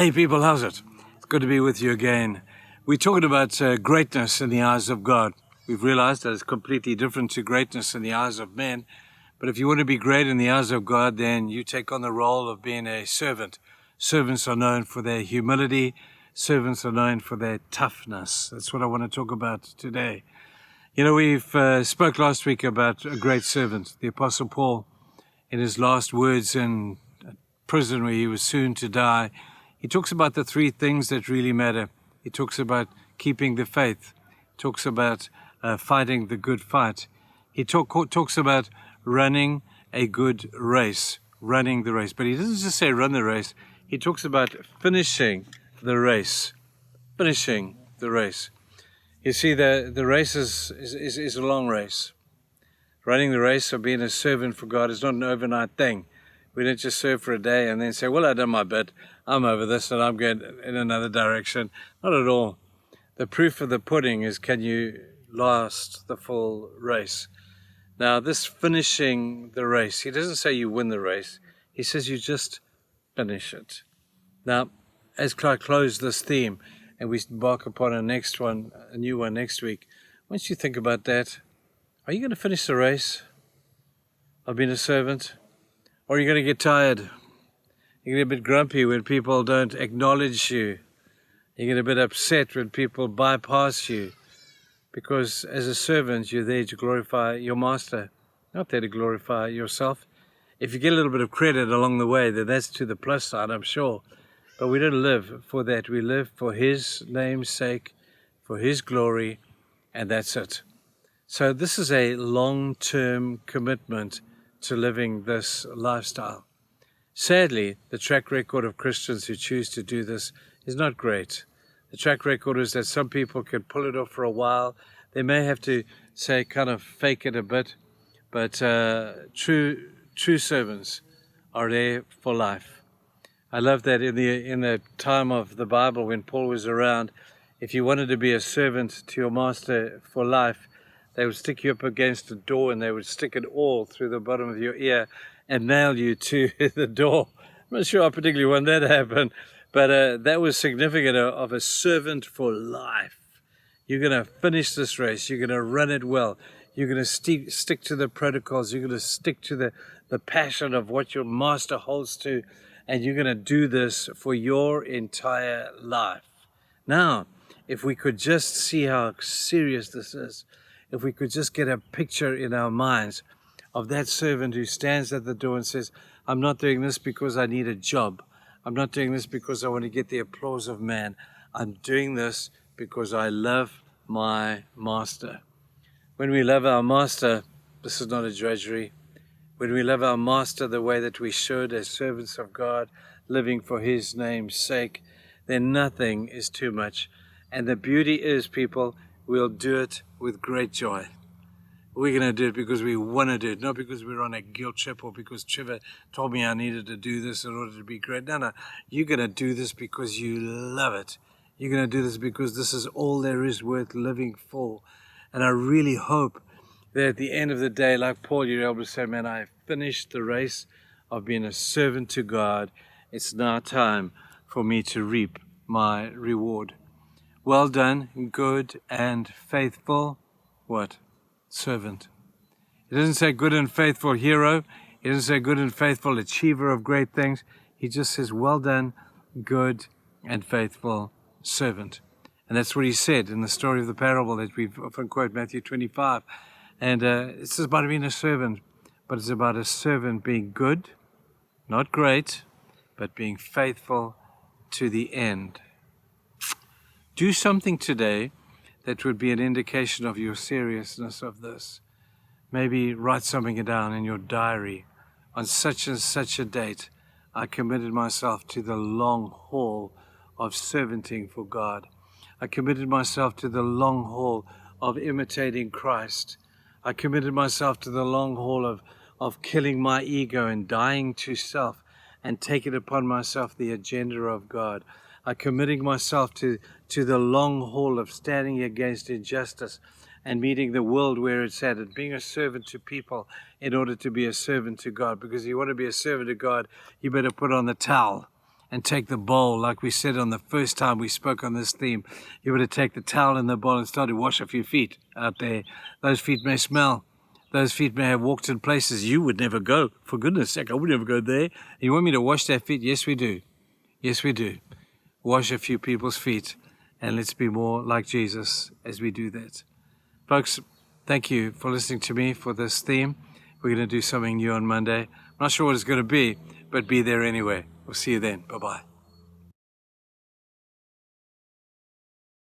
Hey people, how's it? It's good to be with you again. We're talking about greatness in the eyes of God. We've realized that it's completely different to greatness in the eyes of men. But if you want to be great in the eyes of God, then you take on the role of being a servant. Servants are known for their humility. Servants are known for their toughness. That's what I want to talk about today. You know, we've spoke last week about a great servant, the Apostle Paul, in his last words in prison where he was soon to die. He talks about the three things that really matter. He talks about keeping the faith. He talks about fighting the good fight. He talks about running a good race, running the race. But he doesn't just say run the race. He talks about finishing the race, finishing the race. You see, the race is a long race. Running the race or being a servant for God is not an overnight thing. We don't just serve for a day and then say, well, I've done my bit. I'm over this and I'm going in another direction. Not at all. The proof of the pudding is, can you last the full race? Now, this finishing the race, he doesn't say you win the race. He says you just finish it. Now, as I close this theme and we embark upon a new one next week, once you think about that, are you going to finish the race of being a servant? Or are you going to get tired? You get a bit grumpy when people don't acknowledge you. You get a bit upset when people bypass you. Because as a servant, you're there to glorify your master, not there to glorify yourself. If you get a little bit of credit along the way, then that's to the plus side, I'm sure. But we don't live for that. We live for His name's sake, for His glory, and that's it. So this is a long-term commitment to living this lifestyle. Sadly, the track record of Christians who choose to do this is not great. The track record is that some people can pull it off for a while. They may have to, say, kind of fake it a bit, but true servants are there for life. I love that in the time of the Bible when Paul was around, if you wanted to be a servant to your master for life, they would stick you up against a door and they would stick it all through the bottom of your ear and nail you to the door. I'm not sure I particularly want that to happen, but that was significant of a servant for life. You're going to finish this race. You're going to run it well. You're going to stick to the protocols. You're going to stick to the passion of what your master holds to, and you're going to do this for your entire life. Now, if we could just see how serious this is, if we could just get a picture in our minds of that servant who stands at the door and says, I'm not doing this because I need a job. I'm not doing this because I want to get the applause of man. I'm doing this because I love my master. When we love our master, this is not a drudgery. When we love our master the way that we should as servants of God, living for His name's sake, then nothing is too much. And the beauty is, people, we'll do it with great joy. We're going to do it because we want to do it, not because we're on a guilt trip or because Trevor told me I needed to do this in order to be great. No, you're going to do this because you love it. You're going to do this because this is all there is worth living for. And I really hope that at the end of the day, like Paul, you're able to say, man, I finished the race of being a servant to God. It's now time for me to reap my reward. Well done, good and faithful, what? Servant. It doesn't say good and faithful hero. It doesn't say good and faithful achiever of great things. He just says, well done, good and faithful servant. And that's what he said in the story of the parable that we often quote, Matthew 25. And it's about being a servant, but it's about a servant being good, not great, but being faithful to the end. Do something today that would be an indication of your seriousness of this. Maybe write something down in your diary. On such and such a date, I committed myself to the long haul of servanting for God. I committed myself to the long haul of imitating Christ. I committed myself to the long haul of killing my ego and dying to self and taking upon myself the agenda of God. I'm committing myself to the long haul of standing against injustice and meeting the world where it's at and being a servant to people in order to be a servant to God. Because if you want to be a servant to God, you better put on the towel and take the bowl, like we said on the first time we spoke on this theme. You were to take the towel and the bowl and start to wash off your feet out there. Those feet may smell. Those feet may have walked in places you would never go. For goodness sake, I would never go there. You want me to wash their feet? Yes, we do. Yes, we do. Wash a few people's feet, and let's be more like Jesus as we do that. Folks, thank you for listening to me for this theme. We're going to do something new on Monday. I'm not sure what it's going to be, but be there anyway. We'll see you then. Bye-bye.